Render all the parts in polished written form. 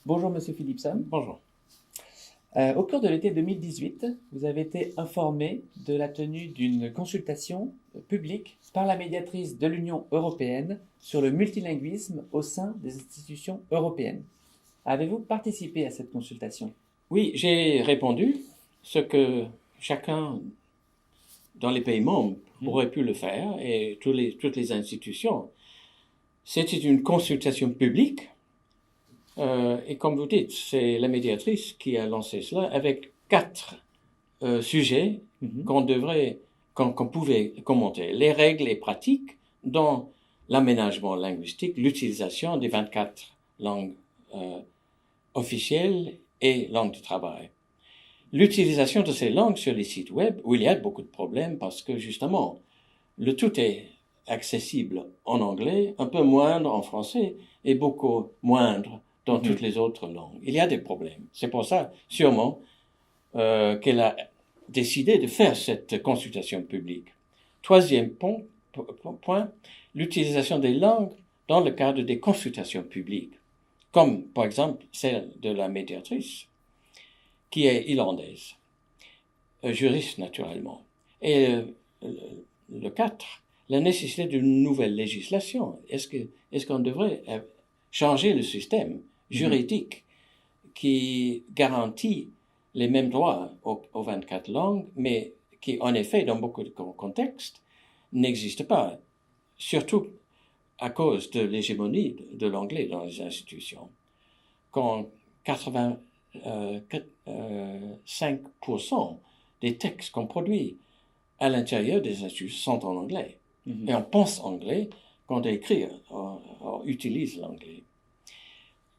Bonjour Monsieur Philipson. Bonjour. Au cours de l'été 2018, vous avez été informé de la tenue d'une consultation publique par la médiatrice de l'Union européenne sur le multilinguisme au sein des institutions européennes. Avez-vous participé à cette consultation? Oui, j'ai répondu ce que chacun dans les pays membres aurait pu le faire et toutes les institutions. C'était une consultation publique et comme vous dites, c'est la médiatrice qui a lancé cela avec 4 sujets qu'on pouvait commenter. Les règles et pratiques dans l'aménagement linguistique, l'utilisation des 24 langues officielles et langues de travail. L'utilisation de ces langues sur les sites web où il y a beaucoup de problèmes parce que justement, le tout est accessible en anglais, un peu moindre en français et beaucoup moindre dans toutes les autres langues. Il y a des problèmes. C'est pour ça, sûrement, qu'elle a décidé de faire cette consultation publique. Troisième point, l'utilisation des langues dans le cadre des consultations publiques, comme par exemple celle de la médiatrice, qui est irlandaise, juriste naturellement. Et le 4, la nécessité d'une nouvelle législation. Est-ce qu'on devrait changer le système juridique qui garantit les mêmes droits aux 24 langues, mais qui, en effet, dans beaucoup de contextes, n'existe pas, surtout à cause de l'hégémonie de l'anglais dans les institutions. Quand 85% des textes qu'on produit à l'intérieur des institutions sont en anglais. Et on pense anglais quand on écrit, on utilise l'anglais.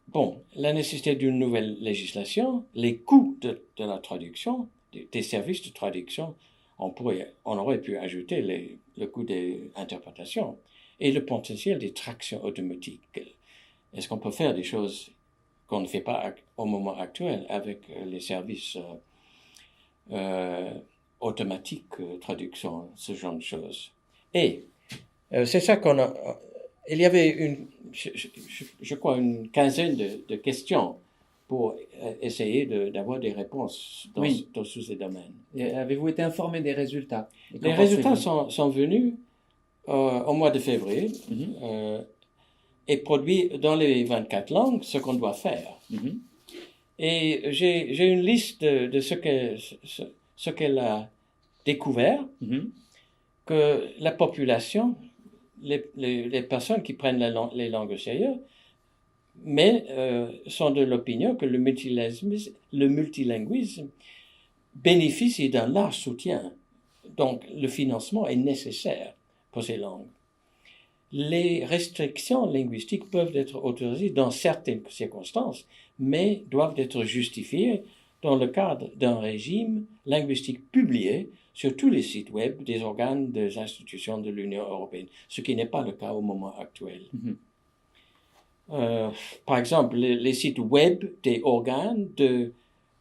Bon, la nécessité d'une nouvelle législation, les coûts de la traduction, des services de traduction, on aurait pu ajouter le coût des interprétations et le potentiel des tractions automatiques. Est-ce qu'on peut faire des choses qu'on ne fait pas au moment actuel avec les services automatiques, traduction, ce genre de choses. Et c'est ça qu'on a... Il y avait je crois une quinzaine de questions pour essayer d'avoir des réponses dans tous ces domaines. Et avez-vous été informé des résultats? Les résultats sont venus au mois de février et produits dans les 24 langues, ce qu'on doit faire. Et j'ai une liste de ce qu'elle a découvert, que la population, les personnes qui prennent les langues au sérieux, mais sont de l'opinion que le multilinguisme bénéficie d'un large soutien. Donc, le financement est nécessaire pour ces langues. Les restrictions linguistiques peuvent être autorisées dans certaines circonstances, mais doivent être justifiées dans le cadre d'un régime linguistique publié sur tous les sites web des organes des institutions de l'Union européenne, ce qui n'est pas le cas au moment actuel. Par exemple, les sites web des organes de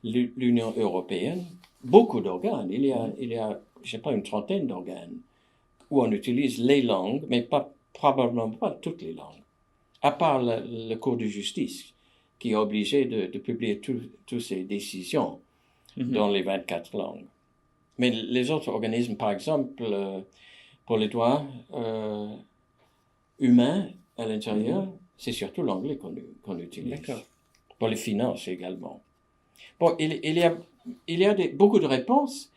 l'Union européenne, beaucoup d'organes, il y a, je sais pas, une trentaine d'organes, où on utilise les langues, mais probablement pas toutes les langues, à part le Cour de justice, qui est obligé de publier toutes ses décisions dans les 24 langues. Mais les autres organismes, par exemple, pour les droits humains à l'intérieur, c'est surtout l'anglais qu'on utilise. D'accord. Pour les finances également. Bon, il y a beaucoup de réponses,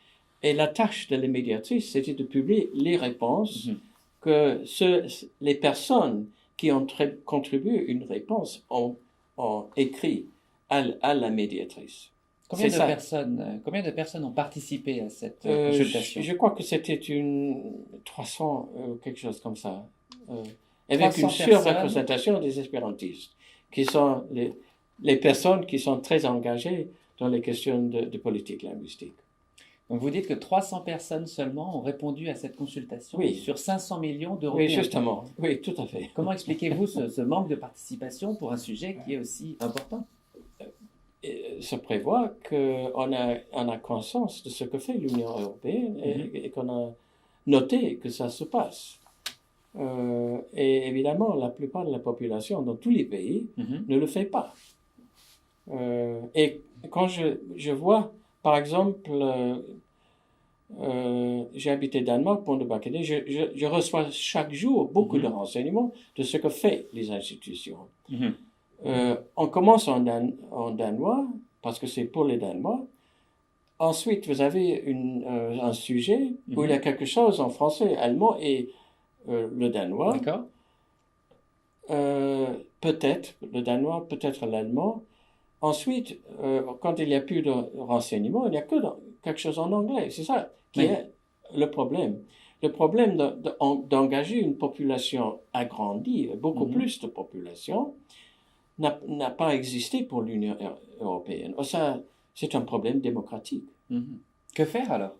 et la tâche de la médiatrice, c'était de publier les réponses que les personnes qui ont contribué une réponse ont écrit à la médiatrice. Combien de personnes ont participé à cette consultation? Je crois que c'était 300, quelque chose comme ça. Avec une surreprésentation des espérantistes, qui sont les personnes qui sont très engagées dans les questions de politique linguistique. Donc vous dites que 300 personnes seulement ont répondu à cette consultation sur 500 millions d'Européens. Oui, justement. Oui, tout à fait. Comment expliquez-vous ce manque de participation pour un sujet qui est aussi important? se prévoit qu'on a conscience de ce que fait l'Union européenne et qu'on a noté que ça se passe. Et évidemment, la plupart de la population dans tous les pays ne le fait pas. Et quand je vois, par exemple, j'ai habité Danemark pendant le baccalauréat, je reçois chaque jour beaucoup de renseignements de ce que fait les institutions. On commence en danois, parce que c'est pour les Danois. Ensuite, vous avez un sujet où il y a quelque chose en français, allemand et le danois. D'accord. Peut-être le danois, peut-être l'allemand. Ensuite, quand il n'y a plus de renseignements, il n'y a que quelque chose en anglais. C'est ça qui est le problème. Le problème d'engager une population agrandie, beaucoup plus de population, n'a pas existé pour l'Union européenne. Ça, c'est un problème démocratique. Que faire alors?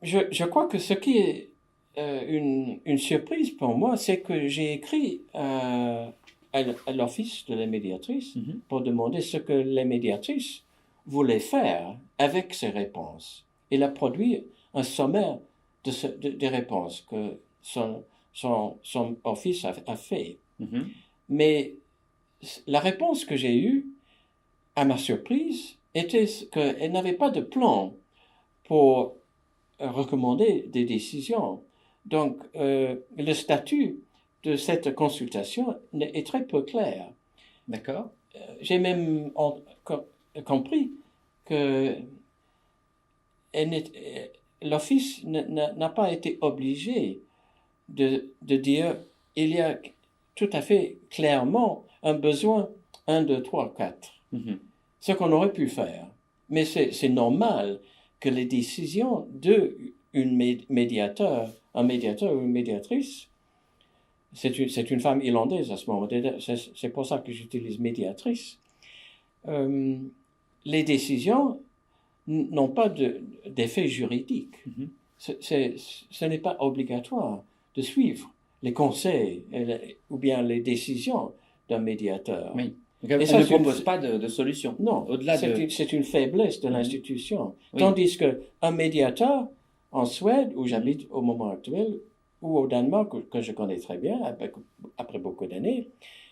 Je crois que ce qui est une surprise pour moi, c'est que j'ai écrit à l'office de la médiatrice pour demander ce que les médiatrices voulaient faire avec ces réponses. Il a produit un sommaire des réponses que son office a fait. Mais la réponse que j'ai eue, à ma surprise, était qu'elle n'avait pas de plan pour recommander des décisions. Donc, le statut de cette consultation est très peu clair. D'accord. J'ai même compris que l'Office n'a pas été obligé de dire il y a tout à fait clairement un besoin 1, 2, 3, 4. Ce qu'on aurait pu faire. Mais c'est normal que les décisions un médiateur ou une médiatrice, c'est une femme irlandaise à ce moment, c'est pour ça que j'utilise médiatrice, les décisions n'ont pas d'effet juridique. Ce n'est pas obligatoire de suivre les conseils ou bien les décisions d'un médiateur. Oui. Donc, elle ne propose pas de solution. Non, c'est une faiblesse de l'institution. Tandis qu'un médiateur en Suède, où j'habite au moment actuel, ou au Danemark, que je connais très bien, après beaucoup d'années,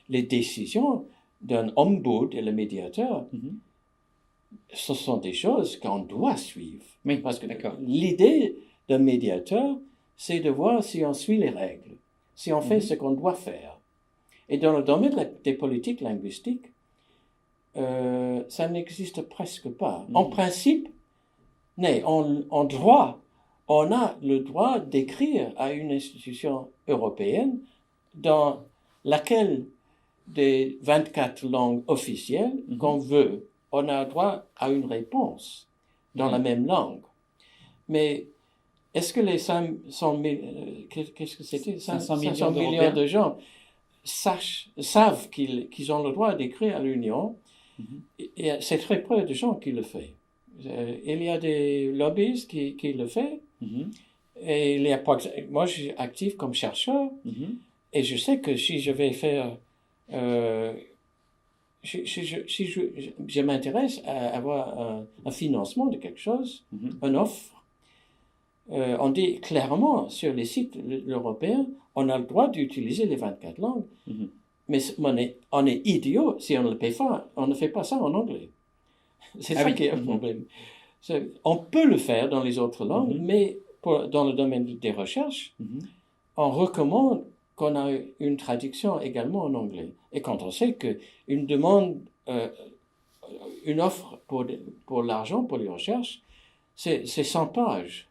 les décisions d'un ombud et le médiateur, ce sont des choses qu'on doit suivre. Oui, parce que l'idée d'un médiateur, c'est de voir si on suit les règles, si on fait ce qu'on doit faire. Et dans le domaine des politiques linguistiques, ça n'existe presque pas. En principe, en droit, on a le droit d'écrire à une institution européenne dans laquelle des 24 langues officielles qu'on veut, on a droit à une réponse dans la même langue. Mais est-ce que les 500 millions de gens savent qu'ils ont le droit d'écrire à l'Union? Et c'est très peu de gens qui le font. Il y a des lobbies qui le font. Et moi, je suis actif comme chercheur. Et je sais que si je vais faire... si je m'intéresse à avoir un financement de quelque chose, une offre, on dit clairement sur les sites européens, on a le droit d'utiliser les 24 langues, mais on est idiot si on ne fait pas ça en anglais. C'est ça qui est un problème. On peut le faire dans les autres langues, mais dans le domaine des recherches, on recommande qu'on a une traduction également en anglais. Et quand on sait qu'une demande, une offre pour l'argent, pour les recherches, c'est 100 pages.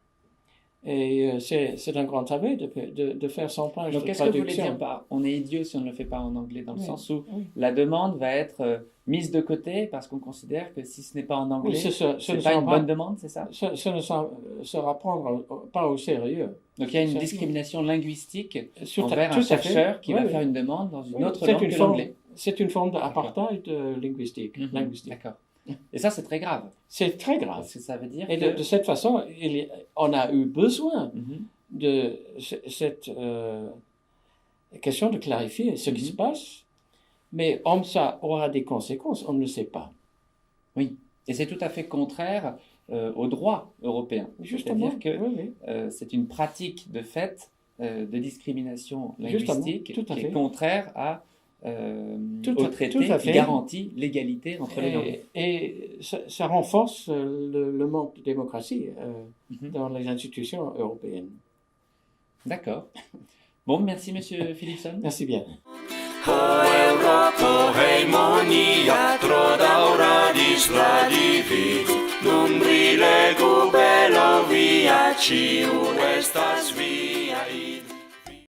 Et c'est un grand travail de faire 100 pages de traduction. Donc, qu'est-ce que vous voulez dire par on est idiot si on ne le fait pas en anglais, dans le sens où la demande va être mise de côté parce qu'on considère que si ce n'est pas en anglais, c'est pas une bonne demande, c'est ça? Ce ne sera prendre pas au sérieux. Donc, il y a une discrimination linguistique envers un chercheur qui va faire une demande dans une autre langue que l'anglais. C'est une forme d'apartheid linguistique. D'accord. Et ça, c'est très grave. C'est très grave. Parce que ça veut dire et de cette façon, on a eu besoin de cette question de clarifier ce qui se passe. Mais ça aura des conséquences, on ne le sait pas. Oui, et c'est tout à fait contraire au droit européen. Justement, c'est-à-dire que oui. c'est une pratique de fait de discrimination linguistique Tout à qui fait. est contraire au traité tout à qui fait. garantit l'égalité entre les langues. Et ça renforce le manque de démocratie Mhm. dans les institutions européennes. D'accord. Bon, merci Monsieur Philipson. Merci bien. Heimonia, trodaura displadivi, numbrile gubelo via ciu est